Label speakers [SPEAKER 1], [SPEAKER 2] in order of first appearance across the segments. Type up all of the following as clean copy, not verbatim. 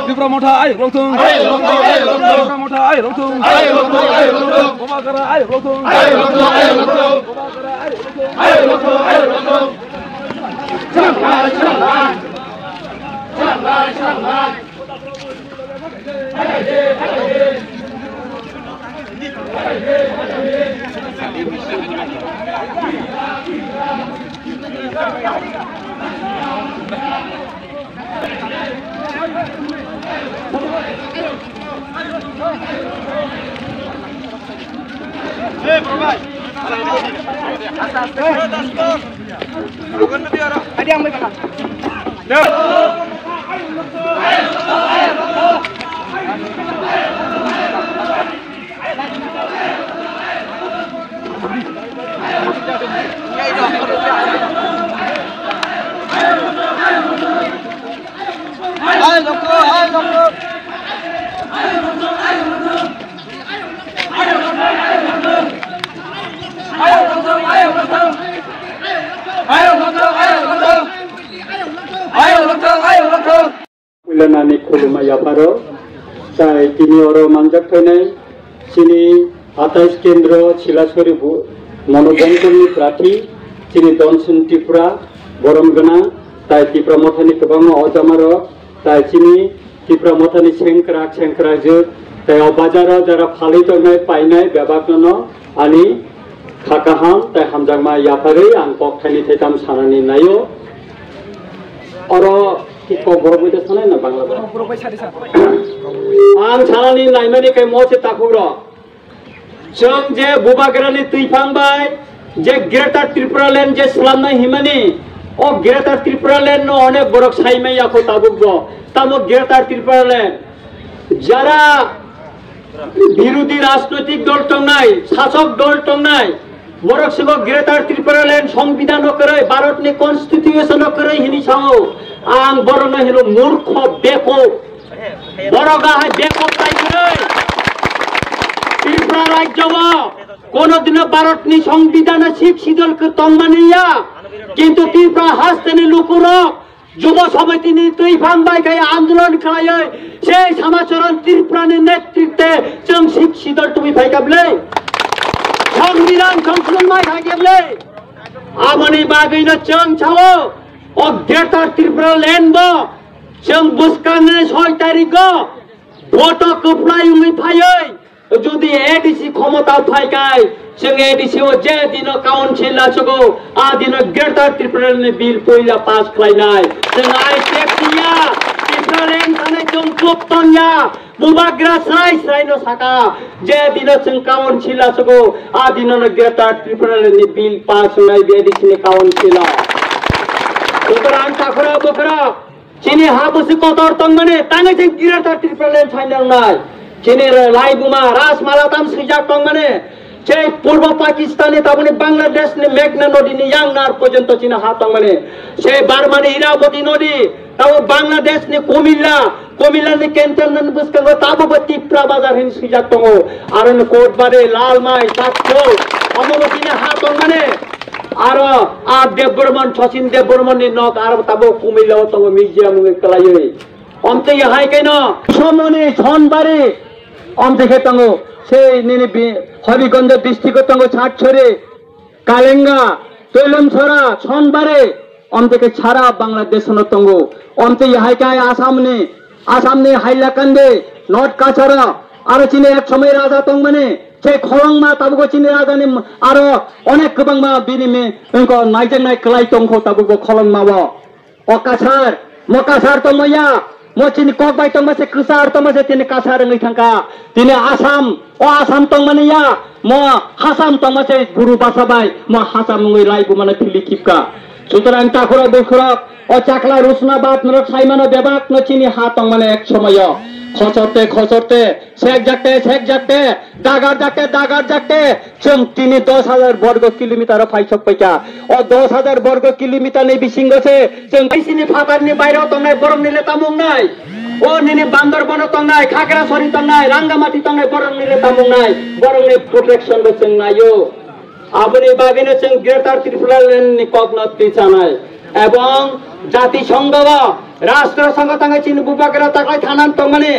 [SPEAKER 1] Dipramoda ayo lotung, Dipramoda ayo lotung, Obagara ayo lotung,
[SPEAKER 2] Ulanani khulumaya paro, sai kini oro manjak thonai, sini atais kendro Chilasori monobongkoni prati, sini Donsun Tripura, Boromgana, tai Dipramothani kebang ojamaro, tai sini Dipramothani sengkrak jut, tai obajaro jara phali tonai painai bebaknono, ani khakaham tai hamjangma yapare ang pokthani thetam sanani nayo, oro kiko borok itu sana na Bangladesh. Ang sanani naimani kai moche takuro. Jeng je bubagerani tuifang bai, je Greater Tripura Land je Slamna himani, o Greater Tripura Land no onek borok saimai yako tabukbo. Tamo Greater Tripura Land. Jara বিরোধী রাজনৈতিক দল টংনাই শাসক দল টংনাই বরক সিগো greater Tripura land সংবিধান করে ভারতনি constitution করে হিনি Sao আং বরন Hilo মূর্খ বেকুব বড়গা হয় বেকুব তাই করে ত্রিপুরা রাজ্য কোনদিন ভারতনি সংবিধান শিক্ষিদল কে তংমানিয়া কিন্তু ত্রিপুরা হাসতেনি লুকুরো যুব সমিতি তুই ফাংবাই গায়ে আন্দোলন খায় সেই সমাচরণ ত্রিপুরানের নেতৃত্বে जों শিক্ষিত তুমি ভাইগাবলে সংবিধান সংশোধন মাই ভাইগাবলে আমনি বাগৈনো जों ছাও ও গ্রেটার ত্রিপুরা ল্যান্ড जों বুসকানে 6 তারিখ ভোট কপ্লাই উমি ফাই যদি এডিসি ক্ষমতা ফাইকায় जों एडिसी जे दिन काउन्सिल लासगो आ दिन ग्रेटर त्रिपुरा बिल पहिला पास खालायनाय जों आइसेक्टिया त्रिपुरा ल्यान्ड थानाय जों क्लबटनिया बुबाग्रा स्राय साका जे दिन जों काउन्सिल लासगो आ दिन ग्रेटर त्रिपुरा बिल पास होनाय बे एडिसी काउन्सिल सुतरां ताखरा बखरा चिनि हाबुसि कतर तंगने ताङै जों ग्रेटर त्रिपुरा ल्यान्ड थानाय चिनि लाइबुमा राजमाला ताम सैजाक तंगने সেই পূর্ব পাকিস্তানে তাবনে বাংলাদেশ নে মেঘনা নদী নে ইয়াংনার পর্যন্ত চিনা হাতং মানে সেই বারমানি ইরাবতী নদী তাও বাংলাদেশ নে কুমিল্লা নে ক্যান্টনমেন্ট বুসকাঙ্গ তাবো ত্রিপুরা বাজার হিন সিজাতং আরন কোটবারে লালমাই সাতকো অমনতি নে হাতং মানে আর আ দেববর্মন ছসিন দেববর্মন নে নক আর তাবো কুমিল্লা তং মিউজিয়াম নে কলায়ই অন্তে হাই কেন সমনে ছনবারে অন্তে খেতং সেই নিনি হবিগঞ্জ ডিস্ট্রিক্ট তঙ্গ ছাড়ছরে কালেঙ্গা তৈলমছড়া ছনবারে অন্তেকে ছাড়া বাংলাদেশ তঙ্গ অন্তে হাইকায় আসামনে হাইলাকান্দে নর্থ কাছাড়া আর চিনে এক সময় রাজা তং মানে সেই খলংমা তাবুকো চিনে রাজানি আরো অনেক গোবাংমা বিনিমে অঙ্ক নাইজেনাই ক্লাই তংখ তাবুকো খলংমাবো অকাছার মকাছার তংময়া मोचिनी ककबाय तंगमासे कृसार तंगमासे तिने कासार नई थांका तिने आसाम ओ आसाम तंगमानिया म हासाम तंगमासे गुरु बासाबाय म हासाम नई लाइबु माने फिलिकिपका सुतरां ताखरा बखरा ओ चाकला रुसनाबाद नरक साइमानो बेबाक नचिनी हा तंगमाने एक समय खसरते शेख जाकते दागार जाकते जों तिनी 10,000 वर्ग किलोमीटर फाइसक पैका ओ 10,000 वर्ग किलोमीटर नै बिसिंगसे जों बैसिनि फाकारनि बायराव तंनाय बरमनि लेता मुंनाय ও নিনি বান্দরবন তংনাই খাগড়াছড়ি তংনাই রাঙ্গামাটি তংনাই বরং নিরে তামুংনাই বরং নি প্রোটেকশন বচং নাইও আপনি বাগিনে চং গ্রেটার ত্রিপুরাল্যান্ড নি কগনত পিছানাই এবং জাতিসংঘ রাষ্ট্রসংঘ তাঙ্গে চিন বুবাগরা তাকাই থানান তংমানে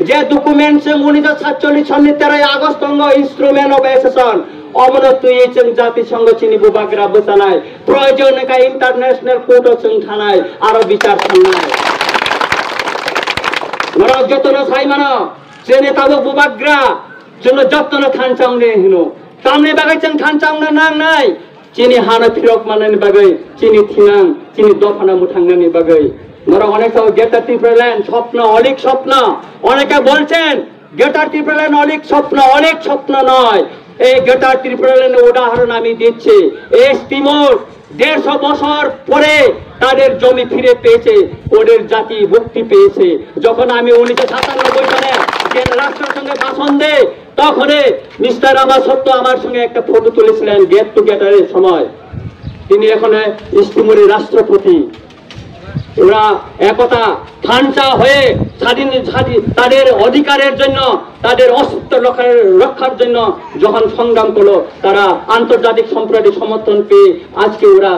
[SPEAKER 2] যে ডকুমেন্ট চং 1947 সন 13 আগস্ট তংগ ইনস্ট্রুমেন্ট অফ অ্যাসেসন অমনত তুই চং জাতিসংঘ চিনি বুবাগরা বসানাই প্রয়োজন কা ইন্টারন্যাশনাল কোর্ট চং থানায় আরো বিচার থানায় নরক যতন সাইমানো চেনে তাবো বুবাগ্রা জন্য যতন থান চাংনে হিনো তামনে বাগাই চং থান চাংনা নাং নাই চিনি হানা ফিরক মানানি বাগাই চিনি থিনাং চিনি দফানা মুঠাংনানি বাগাই নরক অনেক সব গ্রেটার ত্রিপুরাল্যান্ড স্বপ্ন অনেক স্বপ্ন অনেকে বলছেন গ্রেটার ত্রিপুরাল্যান্ড অনেক স্বপ্ন নয় এই গ্রেটার ত্রিপুরাল্যান্ডের উদাহরণ আমি দিচ্ছি এস তিমুর 150 বছর পরে তাদের জমি ফিরে পেয়েছে ওদের জাতি মুক্তি পেয়েছে যখন আমি 1997 সালে রাষ্ট্রসংঘে ভাষণ দেই তখন মিস্টার রামাসত্য আমার সঙ্গে একটা ফটো তুলেছিলেন গেট টুগেদারের সময় তিনি এখন ইস্তিমুরের রাষ্ট্রপতি ওরা একতা থানচা হয়ে স্বাধীন তাদের অধিকারের জন্য তাদের অস্তিত্ব রক্ষার জন্য যখন সংগ্রাম করলো তারা আন্তর্জাতিক সম্প্রদায়ের সমর্থন পেয়ে আজকে ওরা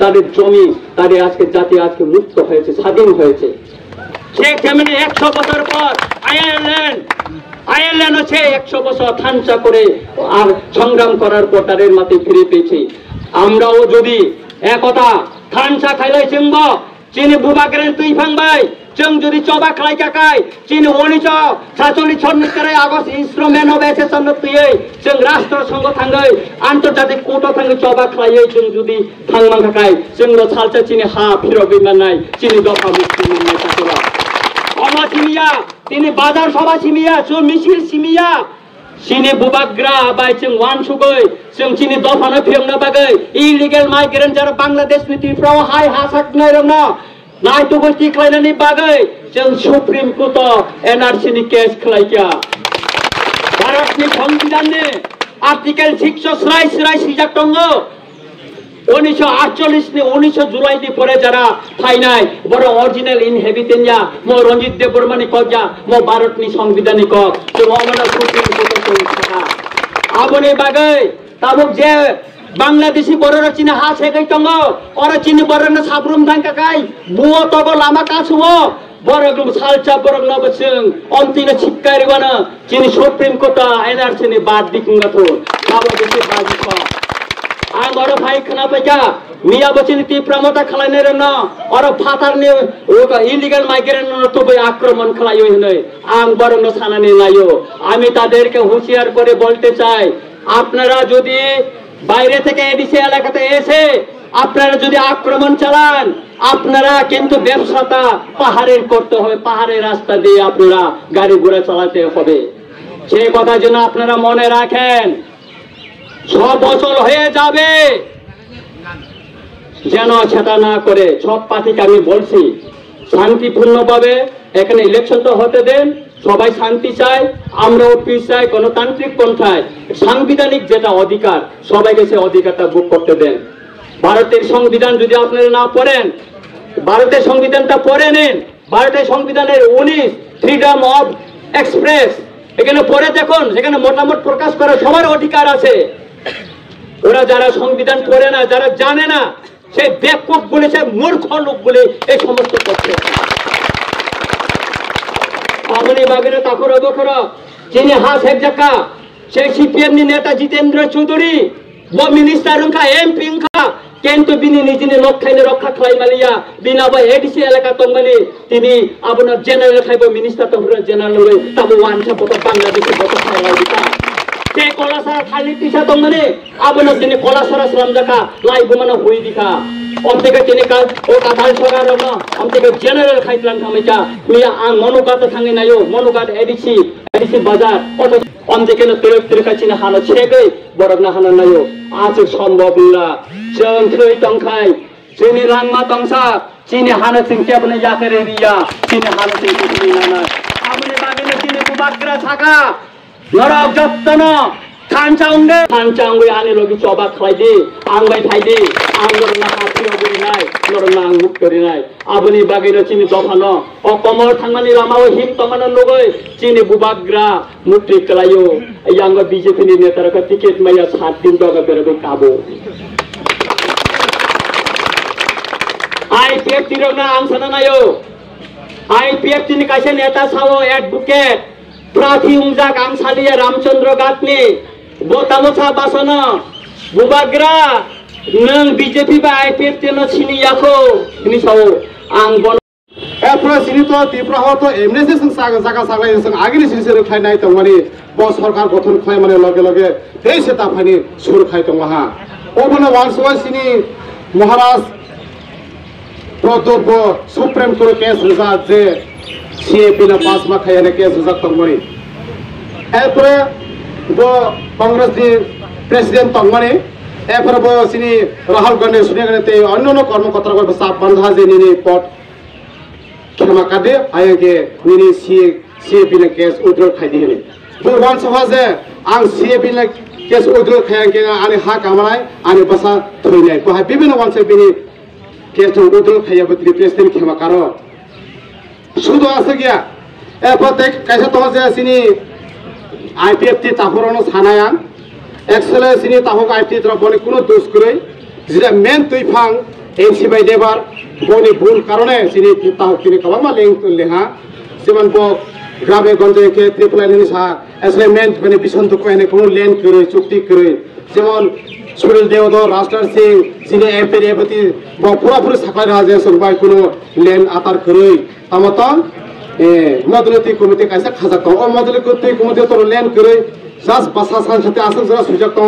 [SPEAKER 2] তাদের জমি তাদের আজকে জাতি আজকে মুক্ত হয়েছে স্বাধীন হয়েছে ঠিক তেমনি 100 বছর পর আয়ারল্যান্ড হচ্ছে 100 বছর থানচা করে আর সংগ্রাম করার পর তাদের মাটি ফিরে পেয়েছে আমরাও যদি একতা থানচা খাইলাই চিনব চিনি বুবাগ্রেন তুই ফাংবাই जों जुदि चबा खालायखाय चिनि 1947 सननिफ्राय आगस्ट इन्स्ट्रुमेन्ट अफ एसेसन तुयै जों राष्ट्र संघ थाङै आन्तर्जातिक कोर्टआव थाङै चबा खालायै जों जुदि थांमांखाय जोंनो सालसा चिनि हा फिरबि माननाय चिनि दफा मुक्ति मोननाय थाखोआ अमा सिमिया तिनि बाजार सभा सिमिया जो मिसिल सिमिया चिनि बुबाग्रा बाय जों वान सुगै जों चिनि दफानो फिरनो बागै इलिगेल माइग्रेन्ट जारा बांलादेश निफ्राय हाय हासाकनाय रंनो नायतो गोष्टी खालायनायनि बागै जों सुप्रिम कोर्टआव एनआरसी नि केस खालायखा भारतनि संबिधाननि आर्टिकल 6 सोलाय सिजाक दङ 1948 नि 19 जुलाइनि परे जारा फाइनाय बर अरिजिनल इनहेबिटेन्टया म रंजित देव बर्मानि कजा म भारतनि संबिधाननि क जों अमना सुप्रिम कोर्टआव थाखा आबनि बागै ताबुक जे बांग्लादेशी बररा चिनि हा सेगै दङ अर चिनि बरना साब्रुम थांखाय बुओ तब लामा कासुओ बरगुम सालचा बरगना बसों अन्तिना छिक्कारिवाना चिनि सुप्रिम कोर्ट एनआरसी नि बाद दिकुंगाथो नाबो बेसे बाजिखा आं अर भाइ खोनाबायका मिया बचिनि तीव्रमता खालायनाय रनो अर फातारनि इलिगेल माइग्रेन्ट तबै आक्रमण खालायो होनै आं बरनो सानानि नायो आमी तादेरके হুঁশিয়ার করে বলতে চাই আপনারা যদি বাইরে থেকে এডিসি এলাকাতে এসে আপনারা যদি আক্রমণ চালান আপনারা কিন্তু ব্যবসাটা পাহাড়ের করতে হবে পাহাড়ের রাস্তা দিয়ে আপনারা গাড়ি ঘোড়া চালাতে হবে সেই কথা যেন আপনারা মনে রাখেন 6 বছর হয়ে যাবে যেন সেটা না করে সব পার্টিকে আমি বলছি শান্তিপূর্ণভাবে এখানে ইলেকশন তো হতে দেন সবাই শান্তি চায় আমরাও পিস চাই গণতান্ত্রিক পন্থায় সাংবিধানিক যেটা অধিকার সবাইকে সেই অধিকারটা ভোগ করতে দেন ভারতের সংবিধান যদি আপনারা না পড়েন ভারতের সংবিধানটা পড়ে নিন ভারতের সংবিধানের 19 ফ্রিডম অফ এক্সপ্রেস এখানে পড়ে দেখুন সেখানে মতামত প্রকাশ করার সবার অধিকার আছে ওরা যারা সংবিধান পড়ে না যারা জানে না সেই বেকুব বলে সেই মূর্খ লোক বলে এই সমস্ত করছে আমনি বাগিনে তাকর অবখর চিনি হাস এক জায়গা সেই সিপিএম নি নেতা জিতেন্দ্র চৌধুরী ও মিনিস্টার উনকা এমপি উনকা কিন্তু বিনি নিজে লক্ষাইনে রক্ষা খাই মালিয়া বিনা বা এডিসি এলাকা তংমানি তিনি আপনার জেনারেল খাইব মিনিস্টার তো জেনারেল হই তাবো ওয়ানটা পত বাংলাদেশে পত খাইলা দিতা তে কলাসারা খালি তিসা তংমানি আপনার দিনে কলাসারা সালাম জাকা লাই গুমানা হই দিকা অন্তেকে তিনি কাল ও কাঁঠাল সরকার রমনা অন্তেকে জেনারেল খাইতলান খামিকা মিয়া আং মনুকাত থাঙ্গি নাইও মনুকাত এডিসি বাজার অত অন্তেকে তেরকা চিনা হানো ছেগै বরগনা হানো নাইও আজ সম্ভব না जों थै तंखाय जोंनि लांमा तंसा चिनि हानो सिंख्याबने याकेरे रिया चिनि हानो सिंख्याबने नाना आमनि बागेने चिनि बुबाग्रा साका नरक जत्तन खानचांगे आने लगी चबा खालायदि आंबाय थायदि आंदोलन खाथियाव बोरैनाय नरना आं मुक्त करिनाय आबनि बागैनो चिनि दफानो अकमर थांनानै लामाव हिम तमानो लगै चिनि बुबाग्रा मुक्ति कलायो यांग बीजेपी नि नेतारको टिकेट मैया 7 दिन दगा बेरबे काबो आईपीएफ तिरना आं सनानायो आईपीएफ तिनि कासे नेता सावो एडभोकेट प्राथी उंजाक आं सालिया रामचंद्र गातनि बोतामोसा बासन बुबाग्रा नों बीजेपी बा आईपीएफ तेनो सिनि याखौ नि सावो आं बन
[SPEAKER 3] एप्रो सिनि तो तिप्रा हो तो एमनेसे जों जागा सागलाय जों आगिनि सिनि खायनाय दंमानि ब सरकार गठन खाय माने लगे लगे दै सेता फानि सुर खाय दंहा ओबनो वानसवा सिनि महाराज प्रदोब सुप्रीम कोर्ट केस रिजा जे सीएपी ना पास मा खायने केस रिजा दंमानि एप्रो बो कांग्रेस नि प्रेसिडेंट दंमानि एप्रो बो सिनि राहुल गांधी सुनेगने ते अन्य कर्मकर्ता को साफ बंधा जे नि पट क्षमा कादे आयगे निनि सीएपी ने केस उद्र खायदि हेने बो वान सभा जे आं सीएपी ने केस उद्र खायगे आनि हा कामनाय आनि बसा थैनाय बहा बिबिन वान सीएपी केस उद्र खायबो प्रेसिडेंट क्षमा कारो सुदो आसे गया ए पते कैसे तो जे सिनि आईपीएफ ति ताफरनो सानाया एक्सेले सिनि ताफक आईपीएफ त्र बनि कुनो दोष गरै जिरा मेन तैफां एनसी बाय देबार बनि भूल कारणे सिनि ताफक तिनि कबामा लेहा जेमन बो ग्रामे गंजे के ट्रिपल लाइन सा एसले मेन बनि बिसंत को एने कुनो लेन करै चुक्ति करै जेमन सुनील देवधर राष्ट्र सिंह सिनि एमपी रेवती बो पूरा पूरा साखा राजे संबाय कुनो लेन आतार करै तामतन मदलती कमिटी कैसे खाजा तो और मदलती कमिटी तो लेन करे सास बसा सान साथे आसल जरा सुजक तो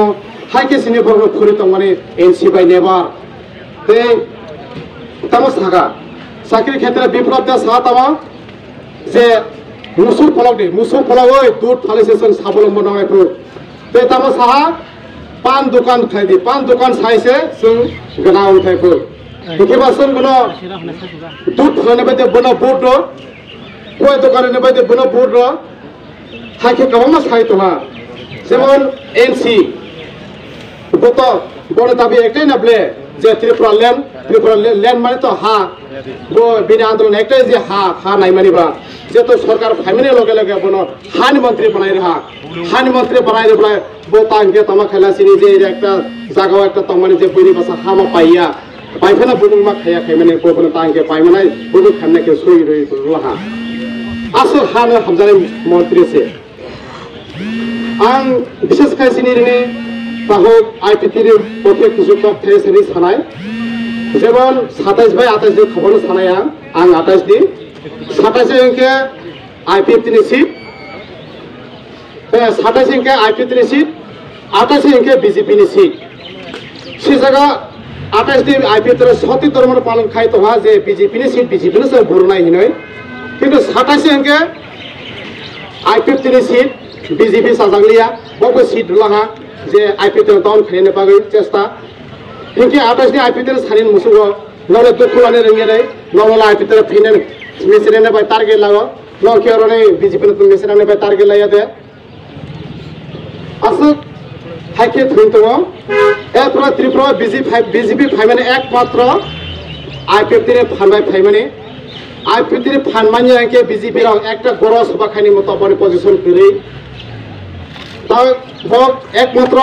[SPEAKER 3] हाई के सिने पर फुरी तो माने एनसी बाय नेबार ते तमस थागा साकरी क्षेत्र विप्लव दा सातावा जे मुसु फलाव ओय दूध फालिसेसन साबलम्ब नङायखौ ते तमस साहा पान दुकान खायदि पान दुकान साइसे जों गना उठायखौ केबा जों गनो दूध फालने बायदि बनो बोर्ड कोई दुकान ने बायदि बनो बोर्ड हाके कबामा साइ तोहा जेमन एनसी बतो बन दाबि एकटे नबले जे त्रिपुरा लैंड माने तो हा बो बिना आंदोलन एकटे जे हा नाइ मानिबा जे तो सरकार फाइमिने लगे लगे बनो हानि मंत्री बनाइ रहा हानि मंत्री बनाइ रेब्ला बो तांगे तमा खेला सिनि जे एकटा जागाव एकटा तमानि जे बनि बसा हामा पाइया पाइफेना बुदुं मा खाया खाइमाने बो बनो तांगे पाइमानाय बुदुं खामने के सोइ रहि लहा आसल हानो हमजानाय मंत्री से आं विशेष खायसिनि रे बाहक आईपीटी रे पथे कुसुक थेसनि सानाय जेबन 27 बाय 28 जो खबर सानाया आं 28 दि 27 अंके आईपीटी नि सीट 27 अंके आईपीटी नि सीट 28 अंके बीजेपी नि सीट से जगह 28 दि आईपीटी रे सती धर्म पालन खाय तो हा जे बीजेपी नि सीट बीजेपी नि से भरनाय हिनै किन्तु 27 अंके आईपीटी नि सीट बीजेपी साजांगलिया बबो सीट लहा जे आईपीटी डाउन खायने बागै चेष्टा इनके 28 नि आईपीटी सारिन मुसुगो नले दुखुलाने रंगेरै नले आईपीटी फिने मेसेरेने बाय टारगेट लागो न केरने बीजेपी न मेसेरेने बाय टारगेट लाया दे असु हाके थुनतो ए पुरा त्रिपुरा बीजेपी फाइमाने एकमात्र आईपीटी रे फानबाय फाइमाने आईपीटी रे फानमानि आके बीजेपी रा एकटा गरो सभा खानि मत बनि पोजिशन करै ता बक एकमात्र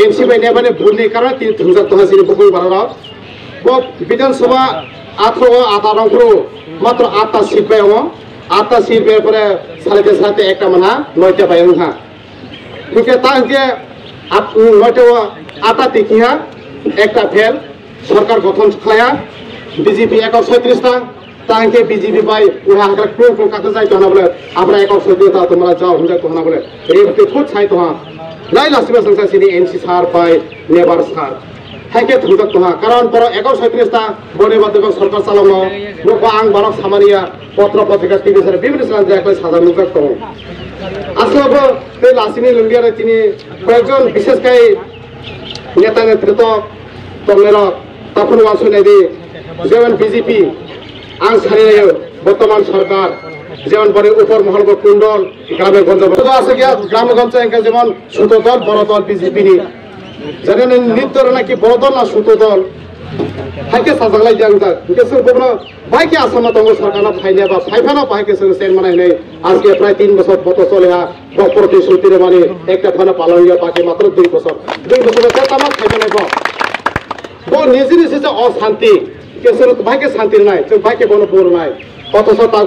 [SPEAKER 3] एनसी बाय नेबाने भुलनि कारण तिन थुंजा तहसिल बुकुल बारा बक विधानसभा 18 आतारंखरो मात्र 8टा सीट बाय हो 8टा सीट बाय परे साले साथे एकटा मना 9टा बाय हा ठीक है ताके 9टा 8टा तिकिया एकटा फेल सरकार गठन खाया बीजेपी 137 टा तांके बीजेपी बाय उहा हाग्रा क्रों काथे जाय तो ना बोले आपरा 137 ता तो मला जाव हुंजा तो ना बोले रेबते खुद छाय तो हा लाई लासिबा संसा सिनि एनसी सार बाय नेबार सार हाके थुजक तो हा कारण पर 137 ता बने बादको सरकार चालावनो लोक आं बारक सामानिया पत्र पत्रिका टीवी सर विभिन्न सान जायक साजा नुजक तो आसबो ते लासिनि लंगिया तिनि कयजन विशेष काय नेता नेतृत्व तमेर तफन वासु नेदि जेवन बीजेपी आं सारियो वर्तमान सरकार जेमन बरे ऊपर महल को कुंडल ग्रामे गंज तो आसे गया ग्राम गंज एंका जेमन छोट दल बड़ दल बीजेपी नि জানে নৃত্য নাকি বড় দল না ছোট দল হাইকে সাজাগলাই দিয়া উঠা কেসর কোনো বাইকে আসামা দঙ্গ সরকার ফাইলে বা ফাইফানো পাইকে সেন মানে নেই আজকে প্রায় 3 বছর পথ চলে প্রতিশ্রুতির মানে একটা থানা পালন হইয়া বাকি মাত্র 2 বছর তামাক খাইবে নাই নিজে নিজে যে অশান্তি কেসর বাইকে শান্তি নাই বাইকে কোনো বোর নাই অথচ তার